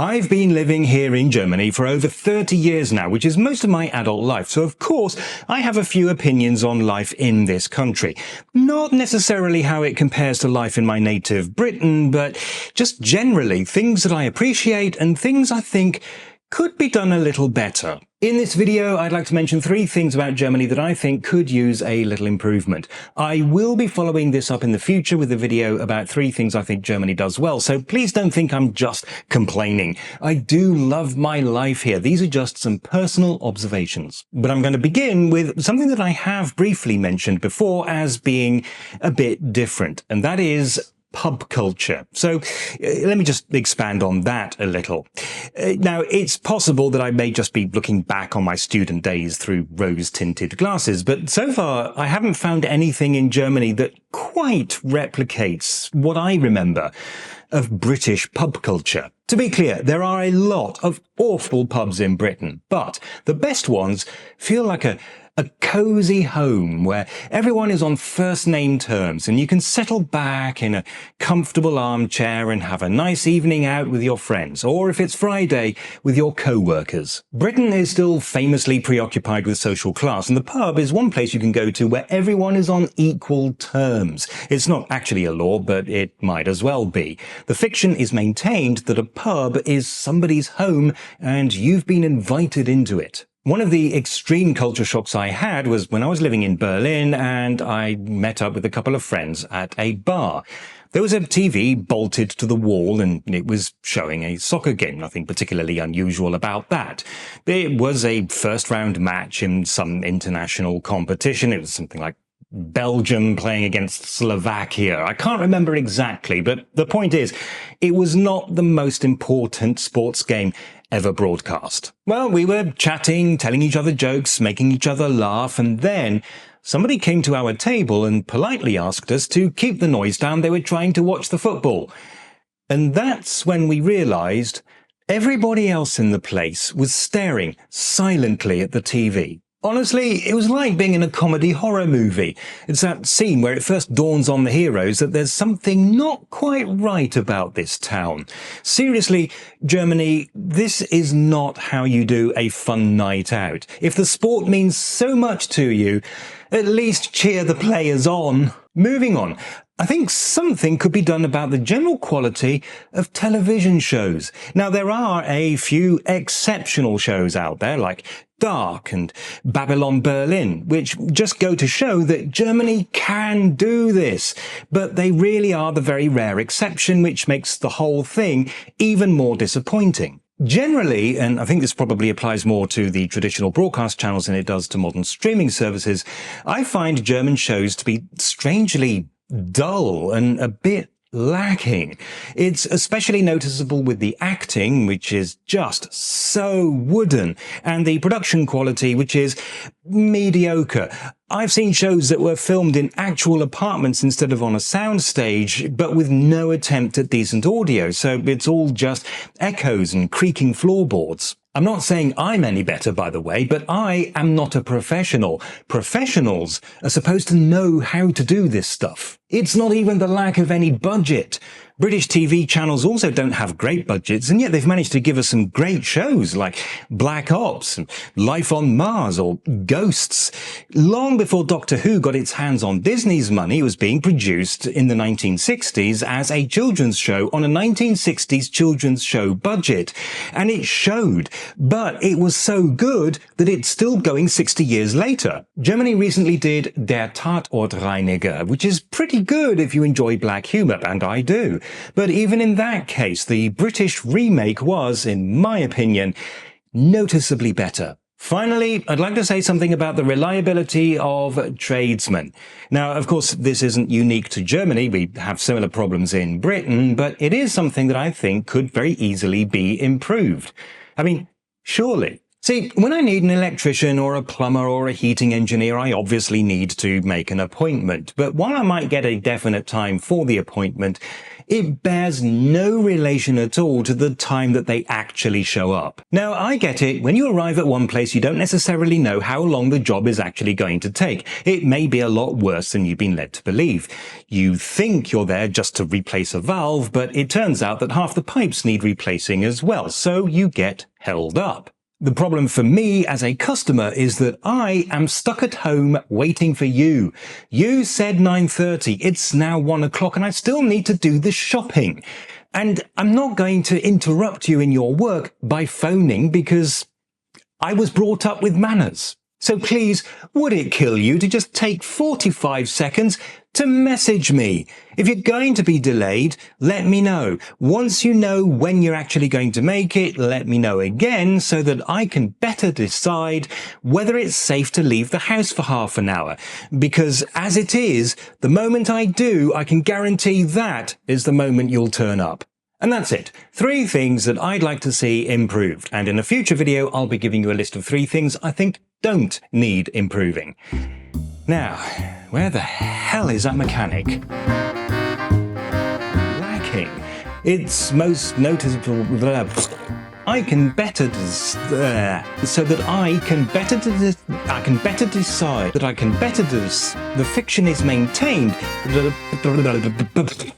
I've been living here in Germany for over 30 years now, which is most of my adult life. So of course, I have a few opinions on life in this country. Not necessarily how it compares to life in my native Britain, but just generally things that I appreciate and things I think could be done a little better. In this video, I'd like to mention 3 things about Germany that I think could use a little improvement. I will be following this up in the future with a video about 3 things I think Germany does well, so please don't think I'm just complaining. I do love my life here. These are just some personal observations. But I'm going to begin with something that I have briefly mentioned before as being a bit different, and that is pub culture. So let me just expand on that a little. Now, it's possible that I may just be looking back on my student days through rose-tinted glasses, but so far I haven't found anything in Germany that quite replicates what I remember of British pub culture. To be clear, there are a lot of awful pubs in Britain, but the best ones feel like a cozy home where everyone is on first name terms and you can settle back in a comfortable armchair and have a nice evening out with your friends, or if it's Friday, with your co-workers. Britain is still famously preoccupied with social class, and the pub is one place you can go to where everyone is on equal terms. It's not actually a law, but it might as well be. The fiction is maintained that a pub is somebody's home and you've been invited into it. One of the extreme culture shocks I had was when I was living in Berlin and I met up with a couple of friends at a bar. There was a TV bolted to the wall and it was showing a soccer game, nothing particularly unusual about that. It was a first-round match in some international competition. It was something like Belgium playing against Slovakia. I can't remember exactly, but the point is, it was not the most important sports game ever broadcast. Well, we were chatting, telling each other jokes, making each other laugh, and then somebody came to our table and politely asked us to keep the noise down. They were trying to watch the football. And that's when we realized everybody else in the place was staring silently at the TV. Honestly, it was like being in a comedy horror movie. It's that scene where it first dawns on the heroes that there's something not quite right about this town. Seriously, Germany, this is not how you do a fun night out. If the sport means so much to you, at least cheer the players on. Moving on. I think something could be done about the general quality of television shows. Now, there are a few exceptional shows out there, like Dark and Babylon Berlin, which just go to show that Germany can do this. But they really are the very rare exception, which makes the whole thing even more disappointing. Generally, and I think this probably applies more to the traditional broadcast channels than it does to modern streaming services, I find German shows to be strangely dull and a bit lacking. It's especially noticeable with the acting, which is just so wooden, and the production quality, which is mediocre. I've seen shows that were filmed in actual apartments instead of on a soundstage, but with no attempt at decent audio, so it's all just echoes and creaking floorboards. I'm not saying I'm any better, by the way, but I am not a professional. Professionals are supposed to know how to do this stuff. It's not even the lack of any budget. British TV channels also don't have great budgets, and yet they've managed to give us some great shows like Black Ops, Life on Mars, or Ghosts. Long before Doctor Who got its hands on Disney's money, it was being produced in the 1960s as a children's show on a 1960s children's show budget. And it showed, but it was so good that it's still going 60 years later. Germany recently did Der Tatortreiniger, which is pretty good if you enjoy black humour, and I do. But even in that case, the British remake was, in my opinion, noticeably better. Finally, I'd like to say something about the reliability of tradesmen. Now, of course, this isn't unique to Germany. We have similar problems in Britain, but it is something that I think could very easily be improved. I mean, surely See, when I need an electrician or a plumber or a heating engineer, I obviously need to make an appointment. But while I might get a definite time for the appointment, it bears no relation at all to the time that they actually show up. Now, I get it. When you arrive at one place, you don't necessarily know how long the job is actually going to take. It may be a lot worse than you've been led to believe. You think you're there just to replace a valve, but it turns out that half the pipes need replacing as well, so you get held up. The problem for me as a customer is that I am stuck at home waiting for you. You said 9:30. It's now 1 o'clock and I still need to do the shopping. And I'm not going to interrupt you in your work by phoning because I was brought up with manners. So please, would it kill you to just take 45 seconds to message me? If you're going to be delayed, let me know. Once you know when you're actually going to make it, let me know again so that I can better decide whether it's safe to leave the house for half an hour. Because as it is, the moment I do, I can guarantee that is the moment you'll turn up. And that's it. 3 things that I'd like to see improved. And in a future video, I'll be giving you a list of 3 things I think don't need improving. Now, where the hell is that mechanic? Lacking. It's most noticeable. I can better so that I can better decide that I can better the fiction is maintained.